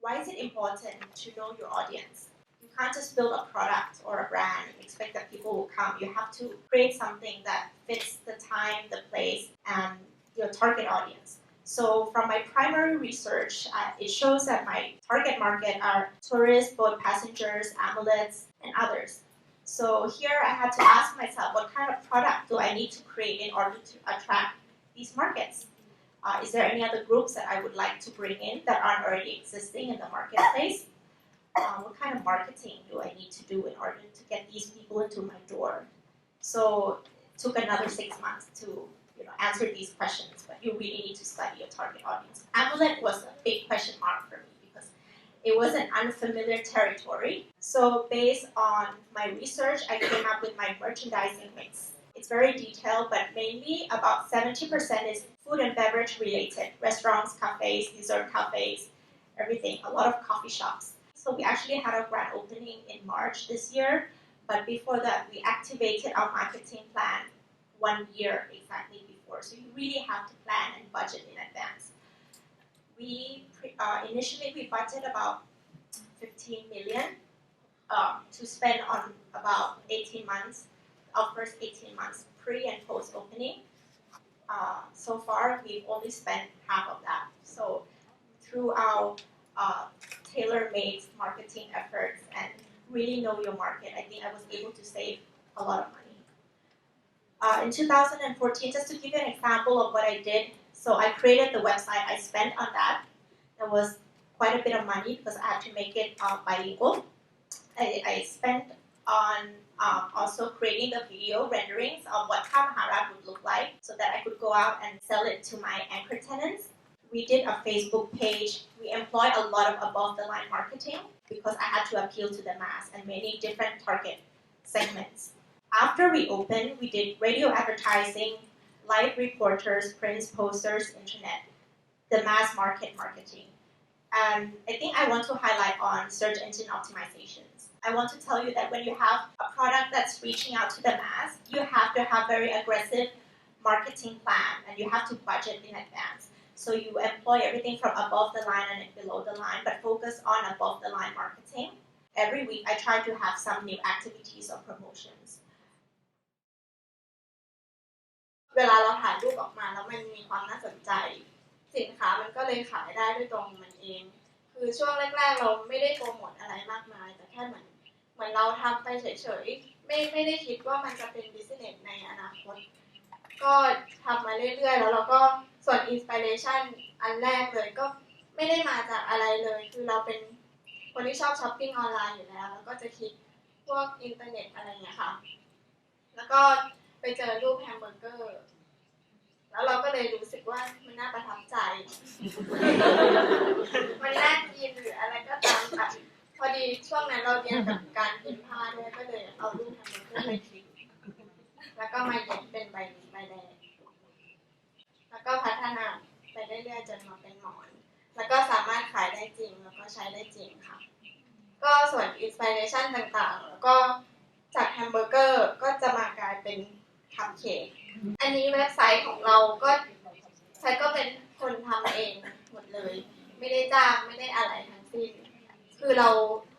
Why is it important to know your audience? You can't just build a product or a brand and expect that people will come. You have to create something that fits the time, the place, and your target audience. So from my primary research, it shows that my target market are tourists, boat passengers, amulets, and others. So here I had to ask myself, what kind of product do I need to create in order to attract these markets? Is there any other groups that I would like to bring in that aren't already existing in the marketplace? What kind of marketing do I need to do in order to get these people into my door? So it took another 6 months to answer these questions, but you really need to study your target audience. Amulet was a big question mark for me because it was an unfamiliar territory. So based on my research, I came up with my merchandising mix. It's very detailed, but mainly about 70% is food and beverage related. Restaurants, cafes, dessert cafes, everything, a lot of coffee shops. So we actually had a grand opening in March this year, but before that we activated our marketing plan 1 year exactly before. So you really have to plan and budget in advance. Initially we budgeted about 15 million to spend on about 18 months, our first 18 months pre and post opening. So far we've only spent half of that. So through our tailor-made marketing efforts and really know your market, I think I was able to save a lot of money. In 2014, just to give you an example of what I did, so I created the website, I spent on that. That was quite a bit of money because I had to make it bilingual. I spent on also creating the video renderings of what Maharaj would look like so that I could go out and sell it to my anchor tenants. We did a Facebook page. We employed a lot of above-the-line marketing because I had to appeal to the mass and many different target segments. After we opened, we did radio advertising, live reporters, prints, posters, internet, the mass market marketing. And I think I want to highlight on search engine optimizations. I want to tell you that when you have a product that's reaching out to the mass, you have to have very aggressive marketing plan and you have to budget in advance. So you employ everything from above the line and below the line, but focus on above the line marketing. Every week I try to have some new activities or promotions. เวลาเราถ่ายรูปออกมาแล้วมันมีความน่าสนใจสินค้ามันก็เลยขายได้ด้วยตรงมันเองคือช่วงแรกๆเราไม่ได้โปรโมทอะไรมากมายแต่แค่เหมือนเราทำไปเฉยๆไม่ได้คิดว่ามันจะเป็นบิสเนสในอนาคตก็ทำมาเรื่อยๆแล้วเราก็ส่วนอินสปิเรชันอันแรกเลยก็ไม่ได้มาจากอะไรเลยคือเราเป็นคนที่ชอบช้อปปิ้งออนไลน์อยู่แล้วแล้วก็จะคิดพวกอินเทอร์เน็ตอะไรอย่างเงี้ยค่ะแล้วก็ไปเจอรูปแฮมเบอร์เกอร์แล้วเราก็เลยรู้สึกว่ามันน่าประทับใจมันน่ากินหรืออะไรก็ตามค่ะพอดีช่วงนั้นเราเรียนกับการพิมพ์ผ้าด้วยก็เลยเอารูปแฮมเบอร์เกอร์ไปคลิกแล้วก็มาเย็บเป็นใบแดงแล้วก็พัฒนาไปเรื่อยๆจนมาเป็นหมอนแล้วก็สามารถขายได้จริงแล้วก็ใช้ได้จริงค่ะก็ส่วนอินสปิเรชันต่างๆแล้วก็จากแฮมเบอร์เกอร์ก็จะมากลายเป็นคัพเค้กอันนี้เว็บไซต์ของเราก็ใช้ก็เป็นคนทำเองหมดเลยไม่ได้จ้างไม่ได้อะไรทั้งสิ้นคือเรา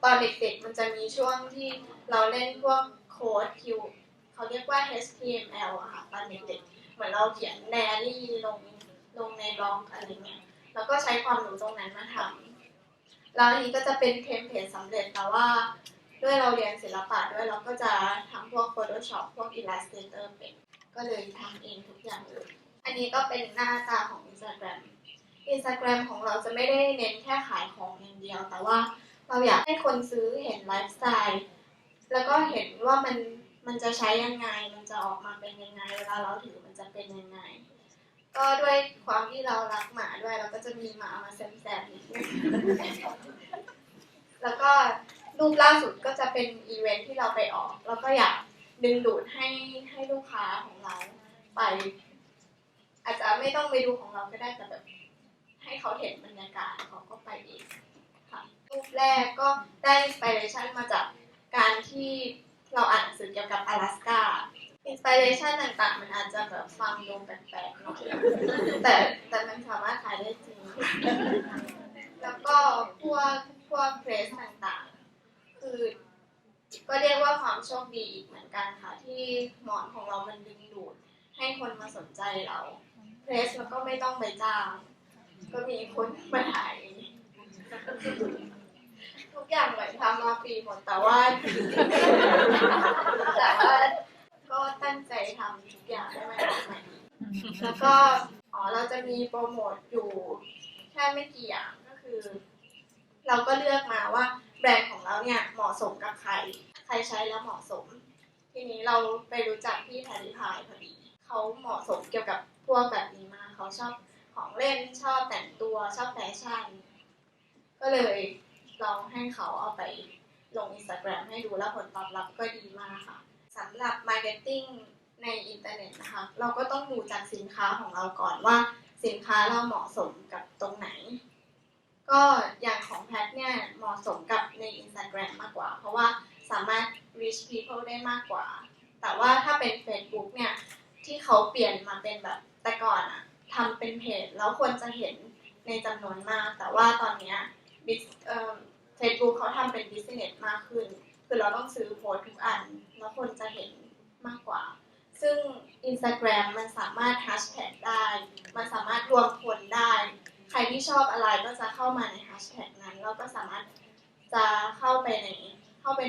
ตอนเด็กๆมันจะมีช่วงที่เราเล่นพวกโค้ดคิวเขาเรียกว่า HTML อะค่ะตอนเด็กๆเหมือนเราเขียนไดอารี่ลงในบล็อกอะไรเงี้ยแล้วก็ใช้ความรู้ตรงนั้นมาทำแล้วอันนี้ก็จะเป็นเทมเพลตสำเร็จแต่ว่าด้วยเราเรียนศิลปะด้วยเราก็จะทำพวก Photoshop พวก Illustrator เป็นก็เลยทำเองทุกอย่างเลยอันนี้ก็เป็นหน้าตาของ Instagram ของเราจะไม่ได้เน้นแค่ขายของอย่างเดียวแต่ว่าเราอยากให้คนซื้อเห็นไลฟ์สไตล์แล้วก็เห็นว่ามันจะใช้ยังไงมันจะออกมาเป็นยังไงเวลาเราถือมันจะเป็นยังไงก็ด้วยความที่เรารักหมาด้วยเราก็จะมีหมามาแซมๆนิดนึงแล้วก็รูปล่าสุดก็จะเป็นอีเวนท์ที่เราไปออกแล้วก็อยากดึงดูดให้ลูกค้าของเราไปอาจจะไม่ต้องไปดูของเราก็ได้แต่แบบให้เขาเห็นบรรยากาศเขาก็ไปเองค่ะรูปแรกก็ได้อินสปิเรชันมาจากการที่เราอ่านหนังสือเกี่ยวกับ阿拉斯加อินสปิเรชันต่างๆมันอาจจะแบบฟังดูแปลกๆหน่อยแต่มันสามารถขายได้จริงแล้วก็ พวกเพรสต่างๆคือก็เรียกว่าความโชคดีเหมือนกันค่ะที่หมอนของเรามันดึงดูดให้คนมาสนใจเราเพรสมันก็ไม่ต้องไปจ้างก็มีคนมาถ่ายทุกอย่างเหมือนทำมาฟรีหมดแต่ว่าก็ตั้งใจทำทุกอย่างให้มันออกมาดีแล้วก็เราจะมีโปรโมทอยู่แค่ไม่กี่อย่างก็คือเราก็เลือกมาว่าแบรนด์ของเราเนี่ยเหมาะสมกับใครใช้แล้วเหมาะสมทีนี้เราไปรู้จักพี่แพรรี่พายพอดีเขาเหมาะสมเกี่ยวกับพวกแบบนี้มากเขาชอบของเล่นชอบแต่งตัวชอบแฟชั่นก็เลยลองให้เขาเอาไปลง Instagram ให้ดูแล้วผลตอบรับก็ดีมากค่ะสำหรับ Marketing ในอินเทอร์เน็ตนะคะเราก็ต้องดูจากสินค้าของเราก่อนว่าสินค้าเราเหมาะสมกับตรงไหนก็อย่างของแพทเนี่ยเหมาะสมกับใน Instagram มากกว่าเพราะว่าสามารถ reach people ได้มากกว่าแต่ว่าถ้าเป็น Facebook เนี่ยที่เขาเปลี่ยนมาเป็นแบบแต่ก่อนอะทำเป็นเพจแล้วคนจะเห็นในจำนวนมากแต่ว่าตอนนี้Facebook เขาทำเป็น business มากขึ้นคือเราต้องซื้อโพสทุกอันแล้วคนจะเห็นมากกว่าซึ่ง Instagram มันสามารถ hashtag ได้มันสามารถรวมคนได้ใครที่ชอบอะไรก็จะเข้ามาใน hashtag นั้นแล้วก็สามารถจะเข้าไป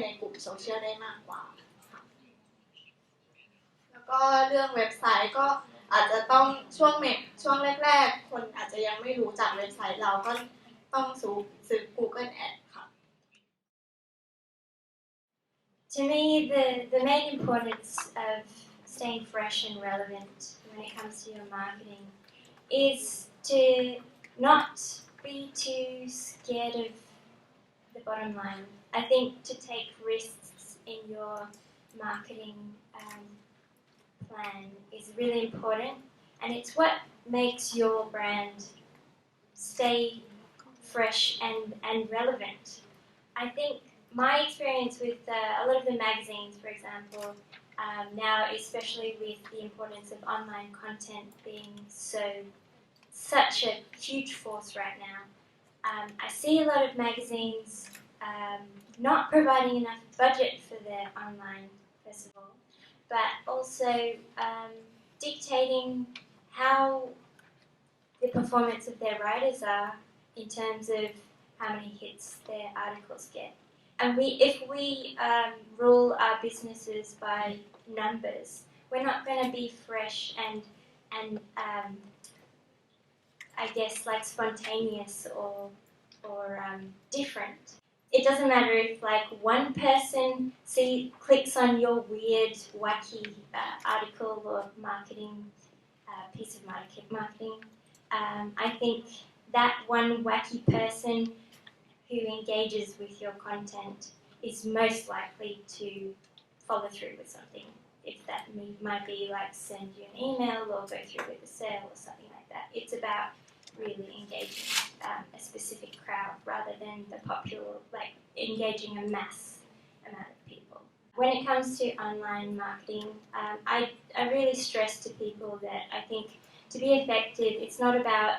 ในกลุ่มโซเชียลได้มากกว่าแล้วก็เรื่องเว็บไซต์ก็อาจจะต้องช่วงแรกๆคนอาจจะยังไม่รู้จักเว็บไซต์เราก็ต้องซื้อ Google Ads ค่ะ To me, the main importance of staying fresh and relevant when it comes to your marketing is to not be too scared of the bottom line. I think to take risks in your marketing plan is really important, and it's what makes your brand stay fresh and relevant. I think my experience with a lot of the magazines, for example, now especially with the importance of online content being such a huge force right now, I see a lot of magazines not providing enough budget for their online festival, but also dictating how the performance of their writers are in terms of how many hits their articles get. And if we rule our businesses by numbers, we're not going to be fresh and I guess like spontaneous or different. It doesn't matter if like one person clicks on your weird, wacky article or marketing piece of marketing. I think that one wacky person who engages with your content is most likely to follow through with something. If that might be like send you an email or go through with a sale or something like that. It's about really engaging a specific crowd rather than the popular, like engaging a mass amount of people. When it comes to online marketing, I really stress to people that I think to be effective, it's not about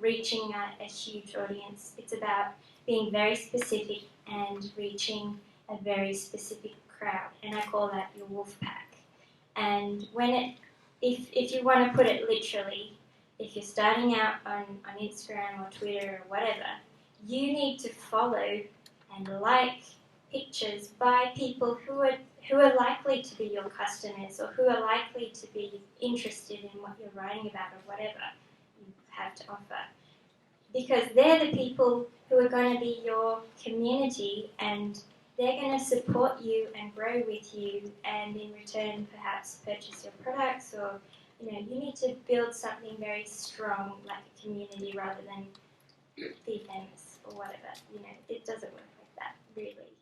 reaching a huge audience. It's about being very specific and reaching a very specific crowd, and I call that your wolf pack. And if you want to put it literally, if you're starting out on Instagram or Twitter or whatever, you need to follow and like pictures by people who are likely to be your customers or who are likely to be interested in what you're writing about or whatever you have to offer. Because they're the people who are going to be your community and they're going to support you and grow with you and in return perhaps purchase your products or you need to build something very strong like a community rather than be famous or whatever. It doesn't work like that really.